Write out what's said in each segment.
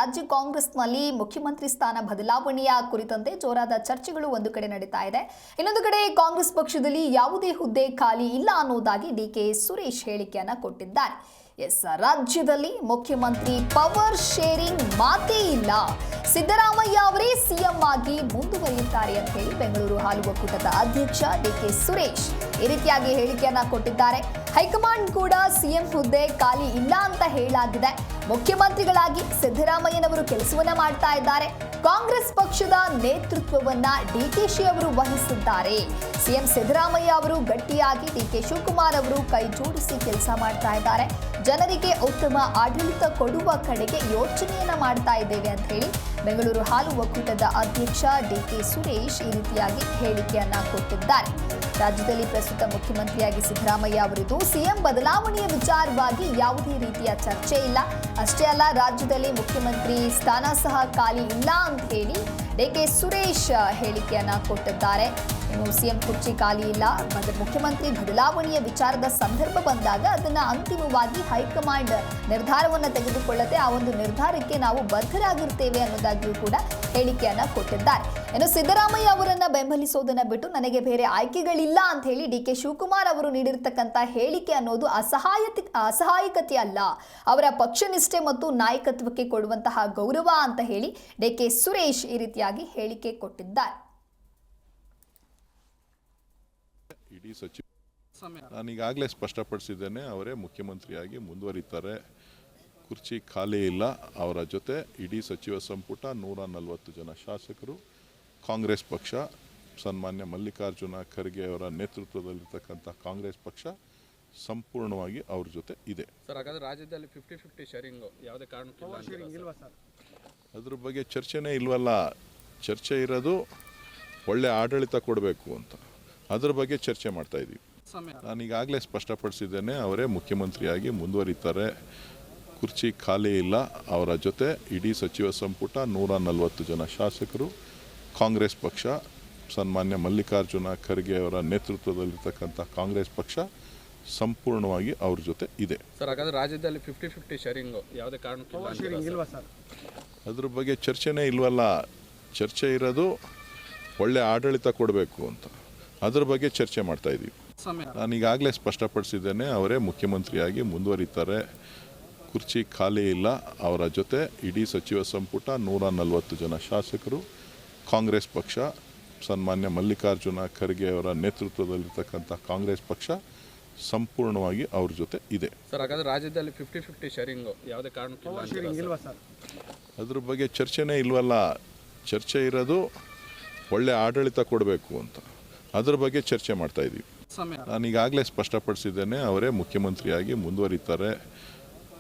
ರಾಜ್ಯ ಕಾಂಗ್ರೆಸ್ನಲ್ಲಿ ಮುಖ್ಯಮಂತ್ರಿ ಸ್ಥಾನ ಬದಲಾವಣೆಯ ಕುರಿತಂತೆ ಜೋರಾದ ಚರ್ಚೆಗಳು ಒಂದು ಕಡೆ ನಡೀತಾ ಇದೆ. ಇನ್ನೊಂದು ಕಡೆ ಕಾಂಗ್ರೆಸ್ ಪಕ್ಷದಲ್ಲಿ ಯಾವುದೇ ಹುದ್ದೆ ಖಾಲಿ ಇಲ್ಲ ಅನ್ನೋದಾಗಿ ಡಿಕೆ ಸುರೇಶ್ ಹೇಳಿಕೆಯನ್ನ ಕೊಟ್ಟಿದ್ದಾರೆ. ರಾಜ್ಯದಲ್ಲಿ ಮುಖ್ಯಮಂತ್ರಿ ಪವರ್ ಶೇರಿಂಗ್ ಮಾತೇ ಇಲ್ಲ, ಸಿದ್ದರಾಮಯ್ಯ ಅವರೇ ಸಿಎಂ ಆಗಿ ಮುಂದುವರಿಯುತ್ತಾರೆ ಅಂತ ಹೇಳಿ ಬೆಂಗಳೂರು ಹಾಲು ಒಕ್ಕೂಟದ ಅಧ್ಯಕ್ಷ ಡಿಕೆ ಸುರೇಶ್ ಈ ರೀತಿಯಾಗಿ ಹೇಳಿಕೆಯನ್ನ ಕೊಟ್ಟಿದ್ದಾರೆ. ಹೈಕಮಾಂಡ್ ಕೂಡ ಸಿಎಂ ಹುದ್ದೆ ಖಾಲಿ ಇಲ್ಲ ಅಂತ ಹೇಳಲಾಗಿದೆ. ಮುಖ್ಯಮಂತ್ರಿಗಳಾಗಿ ಸಿದ್ದರಾಮಯ್ಯನವರು ಕೆಲಸವನ್ನ ಮಾಡ್ತಾ ಇದ್ದಾರೆ. ಕಾಂಗ್ರೆಸ್ ಪಕ್ಷದ ನೇತೃತ್ವವನ್ನ ಡಿಕೆಶಿ ಅವರು ವಹಿಸಿದ್ದಾರೆ. ಸಿಎಂ ಸಿದ್ದರಾಮಯ್ಯ ಅವರು ಗಟ್ಟಿಯಾಗಿ ಡಿಕೆ ಶಿವಕುಮಾರ್ ಅವರು ಕೈ ಜೋಡಿಸಿ ಕೆಲಸ ಮಾಡ್ತಾ ಇದ್ದಾರೆ. ಜನರಿಗೆ ಉತ್ತಮ ಆಡಳಿತ ಕೊಡುವ ಕಡೆಗೆ ಯೋಚನೆಯನ್ನ ಮಾಡ್ತಾ ಇದ್ದೇವೆ ಅಂತ ಹೇಳಿ ಬೆಂಗಳೂರು ಹಾಲು ಒಕ್ಕೂಟದ ಅಧ್ಯಕ್ಷ ಡಿಕೆ ಸುರೇಶ್ ಈ ರೀತಿಯಾಗಿ ಹೇಳಿಕೆಯನ್ನ ಕೊಟ್ಟಿದ್ದಾರೆ. ರಾಜ್ಯದಲ್ಲಿ ಪ್ರಸ್ತುತ ಮುಖ್ಯಮಂತ್ರಿಯಾಗಿ ಸಿದ್ದರಾಮಯ್ಯ ಅವರಿದ್ದು ಸಿಎಂ ಬದಲಾವಣೆಯ ವಿಚಾರವಾಗಿ ಯಾವುದೇ ರೀತಿಯ ಚರ್ಚೆ ಇಲ್ಲ. ಅಷ್ಟೇ ಅಲ್ಲ, ರಾಜ್ಯದಲ್ಲಿ ಮುಖ್ಯಮಂತ್ರಿ ಸ್ಥಾನ ಸಹ ಖಾಲಿ ಇಲ್ಲ ಅಂತ ಹೇಳಿ ಡಿಕೆ ಸುರೇಶ್ ಹೇಳಿಕೆಯನ್ನ ಕೊಟ್ಟಿದ್ದಾರೆ. ಇನ್ನು ಸಿಎಂ ಕುರ್ಚಿ ಖಾಲಿ ಇಲ್ಲ, ಮುಖ್ಯಮಂತ್ರಿ ಬದಲಾವಣೆಯ ವಿಚಾರದ ಸಂದರ್ಭ ಬಂದಾಗ ಅದನ್ನ ಅಂತಿಮವಾಗಿ ಹೈಕಮಾಂಡ್ ನಿರ್ಧಾರವನ್ನು ತೆಗೆದುಕೊಳ್ಳುತ್ತೆ. ಆ ಒಂದು ನಿರ್ಧಾರಕ್ಕೆ ನಾವು ಬದ್ಧರಾಗಿರ್ತೇವೆ ಅನ್ನೋದಾಗಿಯೂ ಕೂಡ ಹೇಳಿಕೆಯನ್ನ ಕೊಟ್ಟಿದ್ದಾರೆ. ಇನ್ನು ಸಿದ್ದರಾಮಯ್ಯ ಅವರನ್ನ ಬೆಂಬಲಿಸೋದನ್ನ ಬಿಟ್ಟು ನನಗೆ ಬೇರೆ ಆಯ್ಕೆಗಳಿಲ್ಲ ಅಂತ ಹೇಳಿ ಡಿಕೆ ಶಿವಕುಮಾರ್ ಅವರು ನೀಡಿರ್ತಕ್ಕಂಥ ಹೇಳಿಕೆ ಅನ್ನೋದು ಅಸಹಾಯಕತೆ ಅಲ್ಲ, ಅವರ ಪಕ್ಷನಿಷ್ಠೆ ಮತ್ತು ನಾಯಕತ್ವಕ್ಕೆ ಕೊಡುವಂತಹ ಗೌರವ ಅಂತ ಹೇಳಿ ಡಿಕೆ ಸುರೇಶ್ ಈ ರೀತಿಯಾಗಿ ಹೇಳಿಕೆ ಕೊಟ್ಟಿದ್ದಾರೆ. ಇಡೀ ಸಚಿವ ನಾನು ಈಗಾಗಲೇ ಸ್ಪಷ್ಟಪಡಿಸಿದ್ದೇನೆ, ಅವರೇ ಮುಖ್ಯಮಂತ್ರಿಯಾಗಿ ಮುಂದುವರಿತಾರೆ. ಕುರ್ಚಿ ಖಾಲಿ ಇಲ್ಲ. ಅವರ ಜೊತೆ ಇಡೀ ಸಚಿವ ಸಂಪುಟ 140 ಜನ ಶಾಸಕರು, ಕಾಂಗ್ರೆಸ್ ಪಕ್ಷ, ಸನ್ಮಾನ್ಯ ಮಲ್ಲಿಕಾರ್ಜುನ ಖರ್ಗೆ ಅವರ ನೇತೃತ್ವದಲ್ಲಿರ್ತಕ್ಕಂಥ ಕಾಂಗ್ರೆಸ್ ಪಕ್ಷ ಸಂಪೂರ್ಣವಾಗಿ ಅವ್ರ ಜೊತೆ ಇದೆ. ಸರ್, ಹಾಗಾದ್ರೆ ರಾಜ್ಯದಲ್ಲಿ 50-50 ಶೇರಿಂಗ್ ಯಾವುದೇ ಕಾರಣಕ್ಕಿಲ್ಲ ಸರ್? ಅದ್ರ ಬಗ್ಗೆ ಚರ್ಚೆನೇ ಇಲ್ವಲ್ಲ. ಚರ್ಚೆ ಇರೋದು ಒಳ್ಳೆ ಆಡಳಿತ ಕೊಡಬೇಕು ಅಂತ, ಅದ್ರ ಬಗ್ಗೆ ಚರ್ಚೆ ಮಾಡ್ತಾ ಇದ್ದೀವಿ. ನಾನು ಈಗಾಗಲೇ ಸ್ಪಷ್ಟಪಡಿಸಿದ್ದೇನೆ, ಅವರೇ ಮುಖ್ಯಮಂತ್ರಿಯಾಗಿ ಮುಂದುವರಿತಾರೆ. ಕುರ್ಚಿ ಖಾಲಿ ಇಲ್ಲ. ಅವರ ಜೊತೆ ಇಡೀ ಸಚಿವ ಸಂಪುಟ 140 ಜನ ಶಾಸಕರು, ಕಾಂಗ್ರೆಸ್ ಪಕ್ಷ, ಸನ್ಮಾನ್ಯ ಮಲ್ಲಿಕಾರ್ಜುನ ಖರ್ಗೆ ಅವರ ನೇತೃತ್ವದಲ್ಲಿರ್ತಕ್ಕಂಥ ಕಾಂಗ್ರೆಸ್ ಪಕ್ಷ ಸಂಪೂರ್ಣವಾಗಿ ಅವ್ರ ಜೊತೆ ಇದೆ. ಸರ್, ಹಾಗಾದ್ರೆ ರಾಜ್ಯದಲ್ಲಿ 50-50 ಶೇರಿಂಗ್ ಯಾವುದೇ ಕಾರಣಕ್ಕಿಲ್ಲ ಸರ್? ಅದ್ರ ಬಗ್ಗೆ ಚರ್ಚೆನೇ ಇಲ್ವಲ್ಲ. ಚರ್ಚೆ ಇರೋದು ಒಳ್ಳೆ ಆಡಳಿತ ಕೊಡಬೇಕು ಅಂತ, ಅದ್ರ ಬಗ್ಗೆ ಚರ್ಚೆ ಮಾಡ್ತಾ ಇದ್ದೀವಿ. ನಾನು ಈಗಾಗಲೇ ಸ್ಪಷ್ಟಪಡಿಸಿದ್ದೇನೆ, ಅವರೇ ಮುಖ್ಯಮಂತ್ರಿಯಾಗಿ ಮುಂದುವರಿತಾರೆ. ಕುರ್ಚಿ ಖಾಲಿ ಇಲ್ಲ. ಅವರ ಜೊತೆ ಇಡೀ ಸಚಿವ ಸಂಪುಟ 140 ಜನ ಶಾಸಕರು, ಕಾಂಗ್ರೆಸ್ ಪಕ್ಷ, ಸನ್ಮಾನ್ಯ ಮಲ್ಲಿಕಾರ್ಜುನ ಖರ್ಗೆ ಅವರ ನೇತೃತ್ವದಲ್ಲಿರ್ತಕ್ಕಂಥ ಕಾಂಗ್ರೆಸ್ ಪಕ್ಷ ಸಂಪೂರ್ಣವಾಗಿ ಅವ್ರ ಜೊತೆ ಇದೆ. ಸರ್, ಹಾಗಾದ್ರೆ ರಾಜ್ಯದಲ್ಲಿ 50-50 ಶೇರಿಂಗ್ ಯಾವುದೇ ಕಾರಣಕ್ಕಿಲ್ಲ ಸರ್? ಅದ್ರ ಬಗ್ಗೆ ಚರ್ಚೆನೇ ಇಲ್ವಲ್ಲ. ಚರ್ಚೆ ಇರೋದು ಒಳ್ಳೆ ಆಡಳಿತ ಕೊಡಬೇಕು ಅಂತ, ಅದ್ರ ಬಗ್ಗೆ ಚರ್ಚೆ ಮಾಡ್ತಾ ಇದ್ದೀವಿ. ನಾನು ಈಗಾಗಲೇ ಸ್ಪಷ್ಟಪಡಿಸಿದ್ದೇನೆ, ಅವರೇ ಮುಖ್ಯಮಂತ್ರಿಯಾಗಿ ಮುಂದುವರಿತಾರೆ.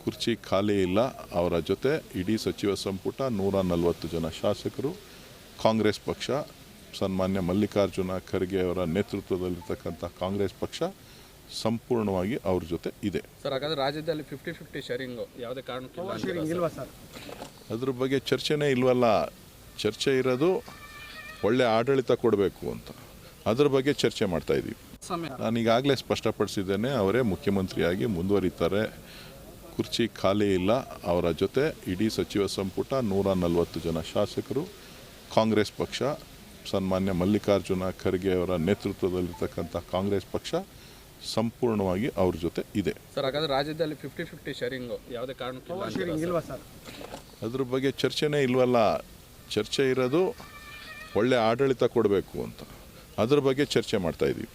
ಕುರ್ಚಿ ಖಾಲಿ ಇಲ್ಲ. ಅವರ ಜೊತೆ ಇಡೀ ಸಚಿವ ಸಂಪುಟ 140 ಜನ ಶಾಸಕರು, ಕಾಂಗ್ರೆಸ್ ಪಕ್ಷ, ಸನ್ಮಾನ್ಯ ಮಲ್ಲಿಕಾರ್ಜುನ ಖರ್ಗೆ ಅವರ ನೇತೃತ್ವದಲ್ಲಿರ್ತಕ್ಕಂಥ ಕಾಂಗ್ರೆಸ್ ಪಕ್ಷ ಸಂಪೂರ್ಣವಾಗಿ ಅವ್ರ ಜೊತೆ ಇದೆ. ಸರ್, ಹಾಗಾದ್ರೆ ರಾಜ್ಯದಲ್ಲಿ 50-50 ಶೇರಿಂಗ್ ಯಾವುದೇ ಕಾರಣಕ್ಕಿಲ್ಲ ಸರ್? ಅದ್ರ ಬಗ್ಗೆ ಚರ್ಚೆನೇ ಇಲ್ವಲ್ಲ. ಚರ್ಚೆ ಇರೋದು ಒಳ್ಳೆ ಆಡಳಿತ ಕೊಡಬೇಕು ಅಂತ, ಅದ್ರ ಬಗ್ಗೆ ಚರ್ಚೆ ಮಾಡ್ತಾ ಇದ್ದೀವಿ. ನಾನು ಈಗಾಗಲೇ ಸ್ಪಷ್ಟಪಡಿಸಿದ್ದೇನೆ, ಅವರೇ ಮುಖ್ಯಮಂತ್ರಿಯಾಗಿ ಮುಂದುವರಿತಾರೆ. ಕುರ್ಚಿ ಖಾಲಿ ಇಲ್ಲ. ಅವರ ಜೊತೆ ಇಡೀ ಸಚಿವ ಸಂಪುಟ 140 ಜನ ಶಾಸಕರು, ಕಾಂಗ್ರೆಸ್ ಪಕ್ಷ, ಸನ್ಮಾನ್ಯ ಮಲ್ಲಿಕಾರ್ಜುನ ಖರ್ಗೆ ಅವರ ನೇತೃತ್ವದಲ್ಲಿರ್ತಕ್ಕಂಥ ಕಾಂಗ್ರೆಸ್ ಪಕ್ಷ ಸಂಪೂರ್ಣವಾಗಿ ಅವ್ರ ಜೊತೆ ಇದೆ. ಸರ್, ಹಾಗಾದ್ರೆ ರಾಜ್ಯದಲ್ಲಿ 50-50 ಶೇರಿಂಗ್ ಯಾವುದೇ ಕಾರಣಕ್ಕಿಲ್ಲ ಸರ್? ಅದ್ರ ಬಗ್ಗೆ ಚರ್ಚೆನೇ ಇಲ್ವಲ್ಲ. ಚರ್ಚೆ ಇರೋದು ಒಳ್ಳೆ ಆಡಳಿತ ಕೊಡಬೇಕು ಅಂತ, ಅದ್ರ ಬಗ್ಗೆ ಚರ್ಚೆ ಮಾಡ್ತಾ ಇದ್ದೀವಿ.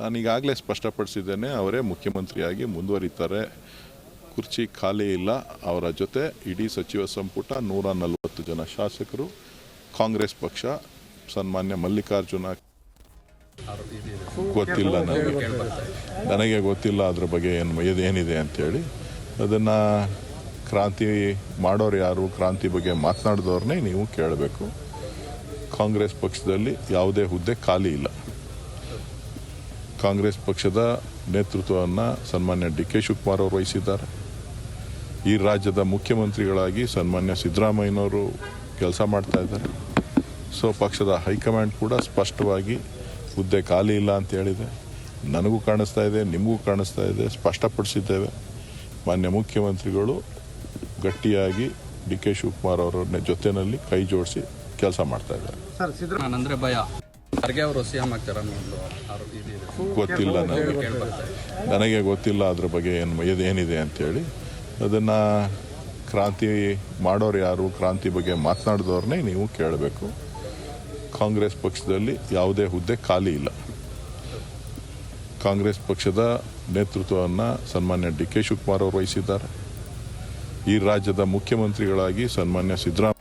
ನಾನು ಈಗಾಗಲೇ ಸ್ಪಷ್ಟಪಡಿಸಿದ್ದೇನೆ, ಅವರೇ ಮುಖ್ಯಮಂತ್ರಿಯಾಗಿ ಮುಂದುವರಿತಾರೆ. ಕುರ್ಚಿ ಖಾಲಿ ಇಲ್ಲ. ಅವರ ಜೊತೆ ಇಡೀ ಸಚಿವ ಸಂಪುಟ 140 ಜನ ಶಾಸಕರು, ಕಾಂಗ್ರೆಸ್ ಪಕ್ಷ, ಸನ್ಮಾನ್ಯ ಮಲ್ಲಿಕಾರ್ಜುನ ಗೊತ್ತಿಲ್ಲ, ನನಗೆ ಗೊತ್ತಿಲ್ಲ ಅದ್ರ ಬಗ್ಗೆ ಏನಿದೆ ಅಂಥೇಳಿ. ಅದನ್ನು ಕ್ರಾಂತಿ ಮಾಡೋರು ಯಾರು, ಕ್ರಾಂತಿ ಬಗ್ಗೆ ಮಾತನಾಡಿದವ್ರನ್ನೇ ನೀವು ಕೇಳಬೇಕು. ಕಾಂಗ್ರೆಸ್ ಪಕ್ಷದಲ್ಲಿ ಯಾವುದೇ ಹುದ್ದೆ ಖಾಲಿ ಇಲ್ಲ. ಕಾಂಗ್ರೆಸ್ ಪಕ್ಷದ ನೇತೃತ್ವವನ್ನು ಸನ್ಮಾನ್ಯ ಡಿ.ಕೆ. ಶಿವಕುಮಾರ್ ಅವರು ವಹಿಸಿದ್ದಾರೆ. ಈ ರಾಜ್ಯದ ಮುಖ್ಯಮಂತ್ರಿಗಳಾಗಿ ಸನ್ಮಾನ್ಯ ಸಿದ್ದರಾಮಯ್ಯನವರು ಕೆಲಸ ಮಾಡ್ತಾ ಇದ್ದಾರೆ. ಸೊ ಪಕ್ಷದ ಹೈಕಮಾಂಡ್ ಕೂಡ ಸ್ಪಷ್ಟವಾಗಿ ಹುದ್ದೆ ಖಾಲಿ ಇಲ್ಲ ಅಂತ ಹೇಳಿದೆ. ನನಗೂ ಕಾಣಿಸ್ತಾ ಇದೆ, ನಿಮಗೂ ಕಾಣಿಸ್ತಾ ಇದೆ, ಸ್ಪಷ್ಟಪಡಿಸಿದ್ದೇವೆ. ಮಾನ್ಯ ಮುಖ್ಯಮಂತ್ರಿಗಳು ಗಟ್ಟಿಯಾಗಿ ಡಿ ಕೆ ಶಿವಕುಮಾರ್ ಅವರ ಜೊತೆಯಲ್ಲಿ ಕೈ ಜೋಡಿಸಿ ಕೆಲಸ ಮಾಡ್ತಾ ಇದ್ದಾರೆ. ನಾನಂದ್ರೆ ಭಯ ಖರ್ಗೆ ಅವರು ಸಿಎಂ ಆಗ್ತಾರೆ ಅನ್ನೋದು ಇದಿದೆ. ಗೊತ್ತಿಲ್ಲ ನನಗೆ ಗೊತ್ತಿಲ್ಲ ಅದ್ರ ಬಗ್ಗೆ ಏನಿದೆ ಅಂಥೇಳಿ. ಅದನ್ನು ಕ್ರಾಂತಿ ಮಾಡೋರು ಯಾರು, ಕ್ರಾಂತಿ ಬಗ್ಗೆ ಮಾತನಾಡಿದವ್ರನ್ನೇ ನೀವು ಕೇಳಬೇಕು. ಕಾಂಗ್ರೆಸ್ ಪಕ್ಷದಲ್ಲಿ ಯಾವುದೇ ಹುದ್ದೆ ಖಾಲಿ ಇಲ್ಲ. ಕಾಂಗ್ರೆಸ್ ಪಕ್ಷದ ನೇತೃತ್ವವನ್ನು ಸನ್ಮಾನ್ಯ ಡಿ ಕೆ ಶಿವಕುಮಾರ್ ಅವರು ವಹಿಸಿದ್ದಾರೆ. ಈ ರಾಜ್ಯದ ಮುಖ್ಯಮಂತ್ರಿಗಳಾಗಿ ಸನ್ಮಾನ್ಯ ಸಿದ್ದರಾಮಯ್ಯ